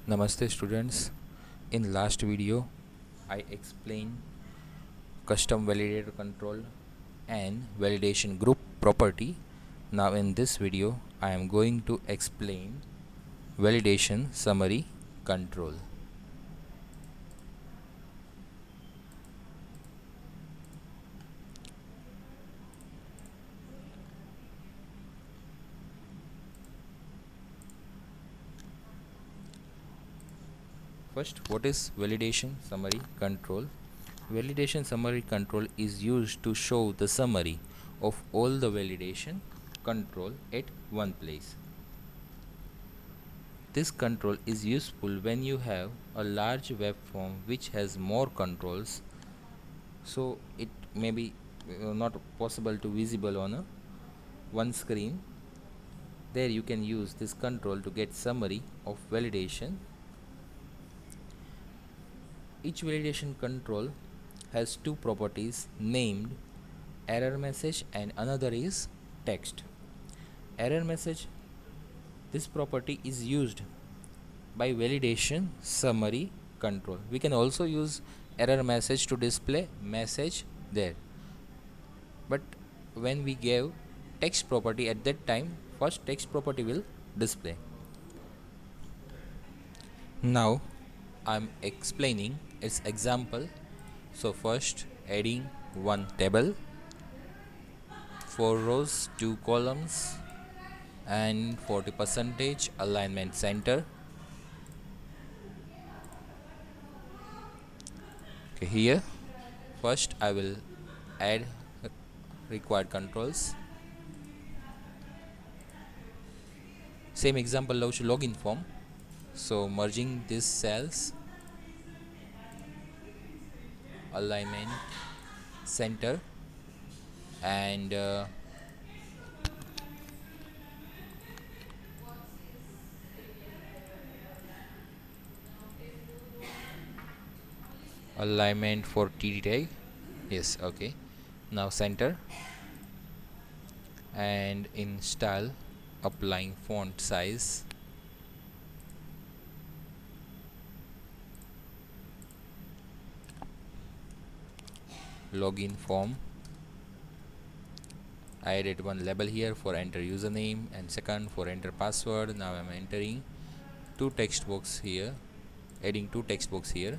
Namaste students. In last video I explained custom validator control and validation group property. Now in this video I am going to explain validation summary control. First, what is validation summary control? Validation summary control is used to show the summary of all the validation control at one place. This control is useful when you have a large web form which has more controls, so it may be not possible to visible on one screen. There you can use this control to get summary of validation. Each validation control has two properties named error message and another is text. Error message, this property is used by validation summary control. We can also use error message to display message there, but when we give text property at that time, first text property will display. Now I'm explaining its example. So first, adding one table, 4 rows, 2 columns, and 40 percentage alignment center. Okay, here first I will add required controls. Same example login form. So merging these cells, alignment center, and alignment for TD tag. Yes, okay. Now center, and in style applying font size, login form. I added one label here for enter username and second for enter password. Now I'm entering two text box here, adding two text box here.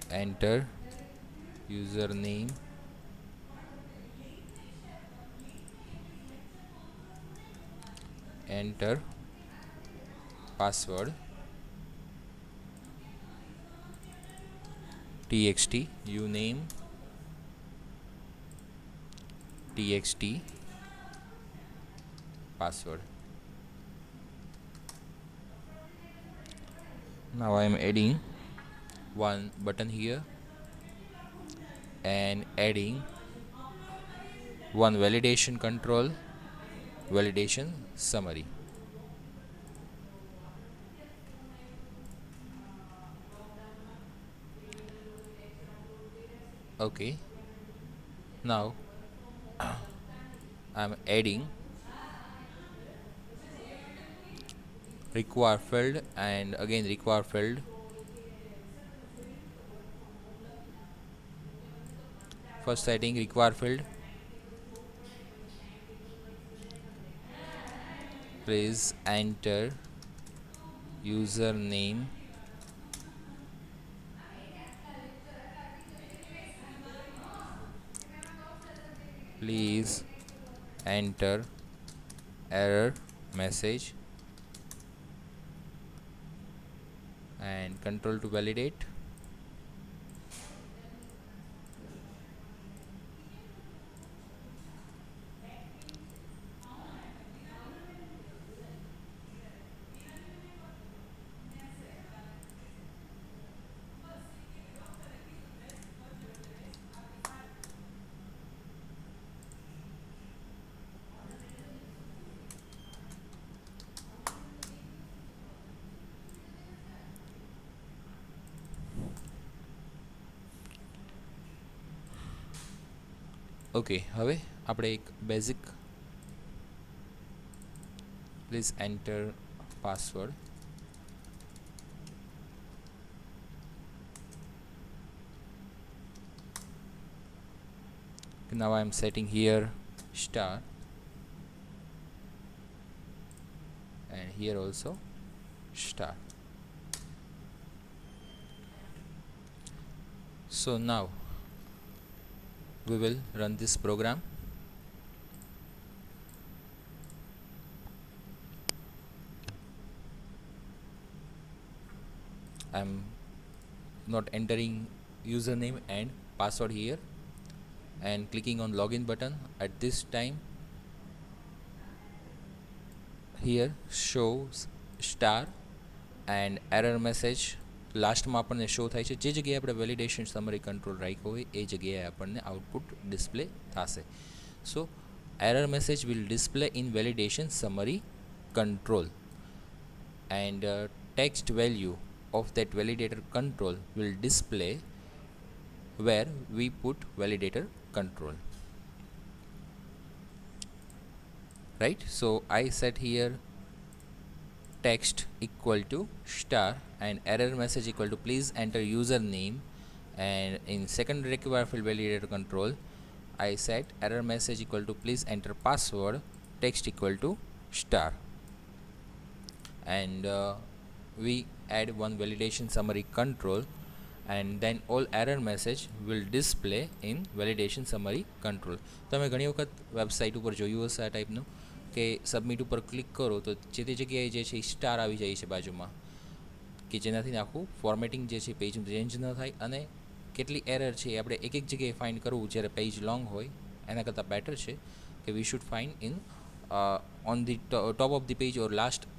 Enter username, enter password, txt uname, txt password. Now I am adding one button here and adding one validation control, validation summary. Okay, now I'm adding require field and again require field. First setting require field, please enter username, please enter error message, and control to validate. Okay, હવે આપણે એક basic please enter password. Now I am setting here star and here also star. So now we will run this program. I am not entering username and password here and clicking on login button. At this time here shows star and error message લાસ્ટમાં આપણને show થાય છે. જે જગ્યાએ આપણે validation summary control રાખ્યો હોય એ જગ્યાએ આપણને આઉટપુટ ડિસ્પ્લે થશે. સો error message will display in validation summary control and text value of that validator control will display where we put validator control. Right, so I set here text equal to star and error message equal to please enter username, and in second required field validator control I set error message equal to please enter password, text equal to star, and we add one validation summary control and then all error message will display in validation summary control. તમે ઘણી વખત website ઉપર જોયું હશે આ ટાઈપનું કે submit ઉપર ક્લિક કરો તો જે તે જગ્યાએ જે છે સ્ટાર આવી જાય છે બાજુમાં, કે જેનાથી આખું ફોર્મેટિંગ જે છે પેજ ચેન્જ ન થાય અને કેટલી એરર છે આપણે એક એક જગ્યાએ ફાઇન્ડ કરવું જ્યારે પેજ લોંગ હોય એના કરતાં બેટર છે કે we should find in on the top of the page or last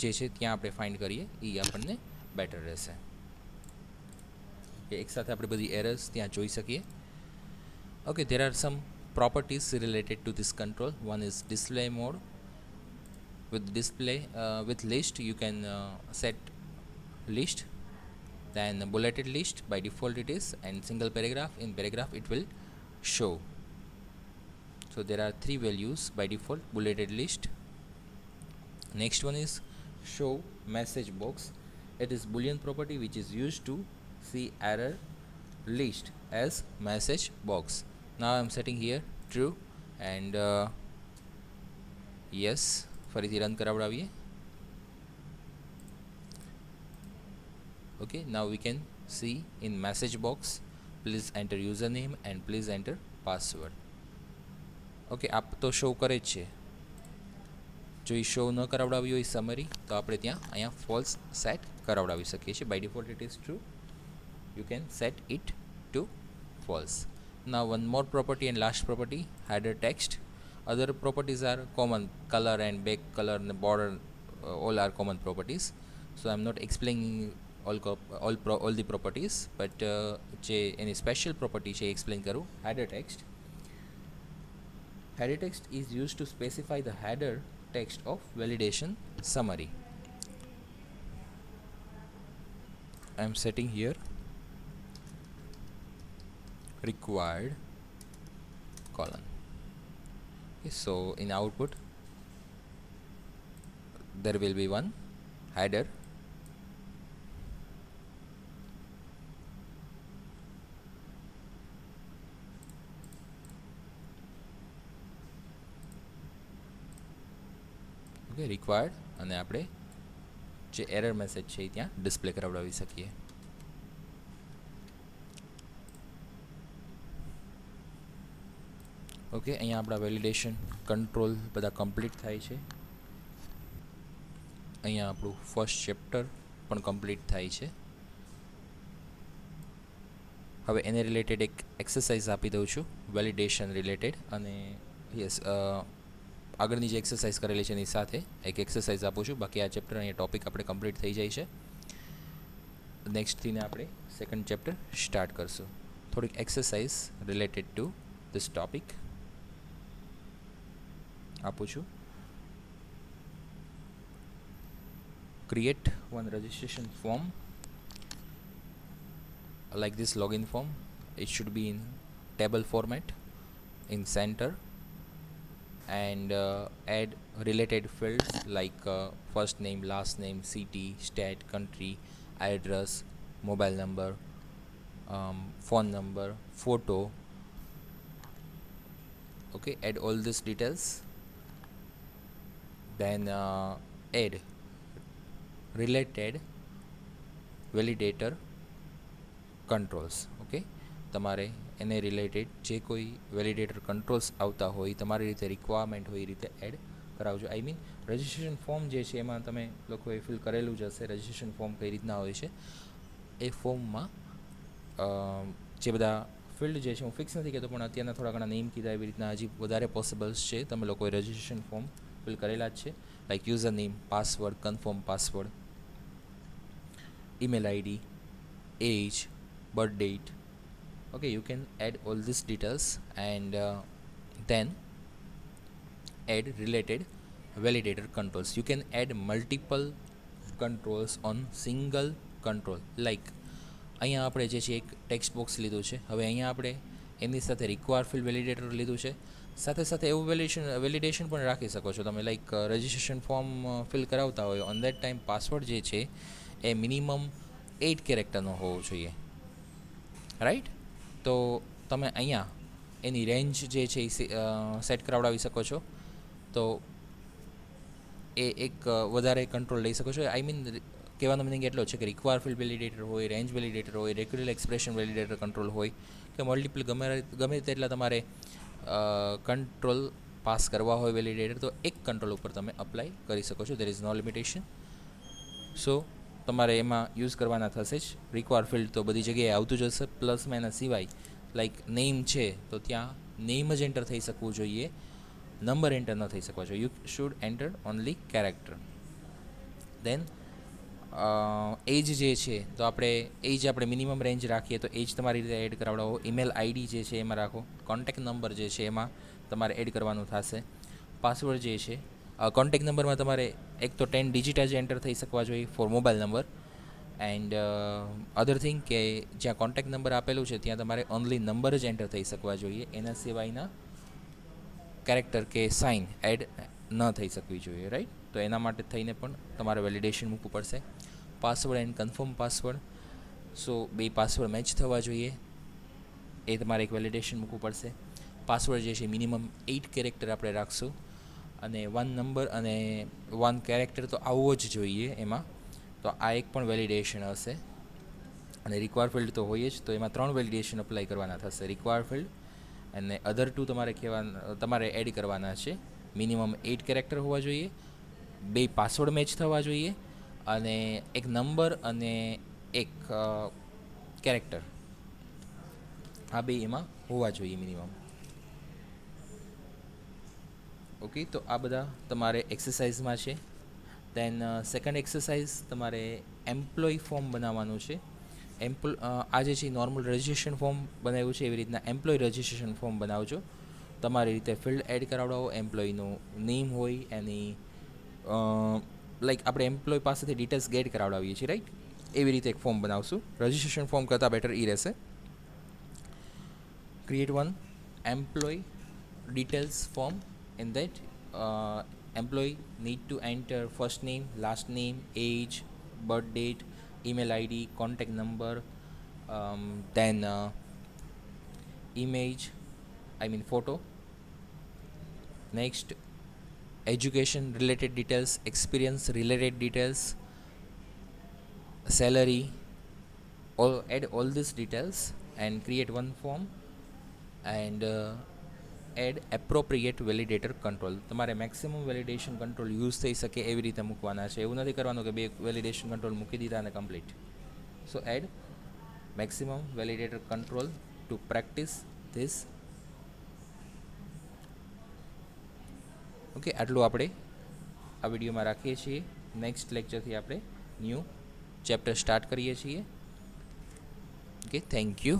જે છે ત્યાં આપણે ફાઇન્ડ કરીએ એ આપણને બેટર રહેશે. એક સાથે આપણે બધી એરર્સ ત્યાં જોઈ શકીએ. Okay, there are some properties related to this control. One is display mode. With display with list you can set list, then bulleted list by default it is, and single paragraph, in paragraph it will show. So there are three values by default bulleted list. Next one is show message box. It is boolean property which is used to see error list as message box. Now I am setting here true and yes, ફરીથી run કરાવડાવીએ. Okay, now we can see in message box please enter username and please enter password. Okay, આપ તો show કરે જ છે. જો એ show ન કરાવડાવી હોય summary તો આપણે ત્યાં અહીંયા ફોલ્સ સેટ કરાવડાવી શકીએ છીએ. By default it is true, you can set it to false. Now one more property and last property, header text. Other properties are common, color and back color and border, all are common properties, so I'm not explaining all the properties, but જે એની special property છે explain કરું. Header text. Header text is used to specify the header text of validation summary. I'm setting here required colon. Okay, so in output there will be one header okay required અને આપણે જે error message છે એ ત્યાં display કરાવડાવી શકીએ. Okay, અહીંયા આપણા validation control બધા complete થાય છે. અહીંયા આપણું ફર્સ્ટ ચેપ્ટર પણ કમ્પ્લીટ થાય છે. હવે એને રિલેટેડ એક એક્સરસાઇઝ આપી દઉં છું વેલિડેશન રિલેટેડ, અને યસ આગળની જે એક્સરસાઇઝ કરેલી છે એની સાથે એક એક્સરસાઇઝ આપું છું. બાકી આ ચેપ્ટર અહીંયા ટોપિક આપણે કમ્પ્લીટ થઈ જાય છે. નેક્સ્ટથીને આપણે સેકન્ડ ચેપ્ટર સ્ટાર્ટ કરશું. થોડીક exercise related to this topic આપું છું. Create one registration form like this login form. It should be in table format. in center, and add related fields like first name, last name, city, state, country, address, mobile number, phone number, photo. Okay, add all these details. Then add related validator controls. Okay, તમારે એને related જે કોઈ validator controls આવતા હોય તમારી રીતે requirement હોય એ રીતે એડ કરાવજો. આઈ મીન રજિસ્ટ્રેશન ફોર્મ જે છે એમાં તમે લોકોએ ફિલ કરેલું જ હશે રજિસ્ટ્રેશન ફોર્મ કઈ રીતના હોય છે. એ ફોર્મમાં જે બધા ફિલ્ડ જે છે હું ફિક્સ નથી કહેતો પણ અત્યારના થોડા ઘણા નેમ કીધા એવી રીતના હજી વધારે પોસિબલ્સ છે. તમે લોકોએ રજિસ્ટ્રેશન ફોર્મ ફિલ કરેલા જ છે, like user name, password, confirm password, email ID, age, birth date. Okay, you can add all these details and then add related validator controls. You can add multiple controls on single control. Like અહીંયા આપણે જે છે એક text box લીધું છે, હવે અહીંયા આપણે એની સાથે રિક્વાયર ફિલ્ડ વેલિડેટર લીધું છે, સાથે સાથે એવું વેલિડેશન પણ રાખી શકો છો તમે. લાઈક રજિસ્ટ્રેશન ફોર્મ ફિલ કરાવતા હોય ઓન દેટ ટાઈમ પાસવર્ડ જે છે એ મિનિમમ 8 કેરેક્ટરનો હોવો જોઈએ, રાઈટ? તો તમે અહીંયા એની રેન્જ જે છે એ સેટ કરાવડાવી શકો છો. તો એ એક વધારે કંટ્રોલ લઈ શકો છો. આઈ મીન કહેવાનો મિનિંગ એટલો છે કે રિક્વાયર ફિલ્ડ વેલિડેટર હોય, રેન્જ વેલિડેટર હોય, રેગ્યુલર એક્સપ્રેશન વેલિડેટર કંટ્રોલ હોય કે મલ્ટિપલ ગમે તેટલા તમારે કંટ્રોલ પાસ કરવા હોય વેલિડેટર, તો એક કંટ્રોલ ઉપર તમે અપ્લાય કરી શકો છો. There is no limitation. સો તમારે એમાં યુઝ કરવાના થશે જ. રિક્વાયર ફિલ્ડ તો બધી જગ્યાએ આવતું જ હશે, પ્લસમાં એના સિવાય લાઈક નેમ છે તો ત્યાં નેમ જ એન્ટર થઈ શકવું જોઈએ, નંબર એન્ટર ન થઈ શકવા જોઈએ. You should enter only character. Then એજ જે છે તો આપણે મિનિમમ રેન્જ રાખીએ તો એજ તમારી રીતે એડ કરાવડાવો. ઈમેલ આઈડી જે છે એમાં રાખો. કોન્ટેક્ટ નંબર જે છે એમાં તમારે એડ કરવાનું થશે. પાસવર્ડ જે છે કોન્ટેક્ટ નંબરમાં તમારે એક તો 10 ડિજિટ જ એન્ટર થઈ શકવા જોઈએ for mobile number. And other thing કે જ્યાં કોન્ટેક્ટ નંબર આપેલું છે ત્યાં તમારે ઓનલી નંબર જ એન્ટર થઈ શકવા જોઈએ, એના સિવાયના કેરેક્ટર કે સાઇન એડ ન થઈ શકવી જોઈએ, રાઈટ? તો એના માટે થઈને પણ તમારે વેલિડેશન મૂકવું પડશે. પાસવર્ડ એન્ડ કન્ફર્મ પાસવર્ડ, સો બે પાસવર્ડ મેચ થવા જોઈએ, એ તમારે એક વેલિડેશન મૂકવું પડશે. પાસવર્ડ જે છે મિનિમમ 8 કેરેક્ટર આપણે રાખશું અને 1 નંબર અને 1 કેરેક્ટર તો આવવો જ જોઈએ એમાં. તો આ એક પણ વેલિડેશન હશે. અને રિક્વાયર ફિલ્ડ તો હોય જ, તો એમાં 3 વેલિડેશન અપ્લાય કરવાના થશે. રિક્વાયર ફિલ્ડ અને અધર 2 તમારે એડ કરવાના છે. મિનિમમ 8 કેરેક્ટર હોવા જોઈએ, 2 પાસવર્ડ મેચ થવા જોઈએ અને એક નંબર અને એક કેરેક્ટર, આ બે એમાં હોવા જોઈએ મિનિમમ. ઓકે, તો આ બધા તમારે એક્સરસાઇઝમાં છે. દેન સેકન્ડ એક્સરસાઇઝ તમારે એમ્પ્લોય ફોર્મ બનાવવાનું છે. આ જે છે નોર્મલ રજિસ્ટ્રેશન ફોર્મ બનાવ્યું છે એવી રીતના એમ્પ્લોય રજિસ્ટ્રેશન ફોર્મ બનાવજો. તમારી રીતે ફિલ્ડ એડ કરાવડાવો. એમ્પ્લોયનું નેમ હોય, એની લાઈક આપણે એમ્પ્લોય પાસેથી ડિટેલ્સ ગેટ કરાવડાવીએ છીએ, રાઈટ? એવી રીતે એક ફોર્મ બનાવશું. રજિસ્ટ્રેશન ફોર્મ કરતાં બેટર એ રહેશે. Create one employee details form. In that employee need to enter first name, last name, age, birth date, email ID, contact number, then image, I mean photo. Next, education related details, experience related details, salary. Add all these details and create one form and add appropriate validator control. તમારે maximum validation control use થઈ શકે એવી રીતે મૂકવાના છે. એવું નથી કરવાનું કે 2 વેલિડેશન કંટ્રોલ મૂકી દીધા અને complete. So add maximum validator control to practice this. Okay, આટલું આપણે આ વિડીયોમાં રાખીએ છીએ. નેક્સ્ટ લેક્ચરથી આપણે ન્યૂ ચેપ્ટર સ્ટાર્ટ કરીએ છીએ. Okay, thank you.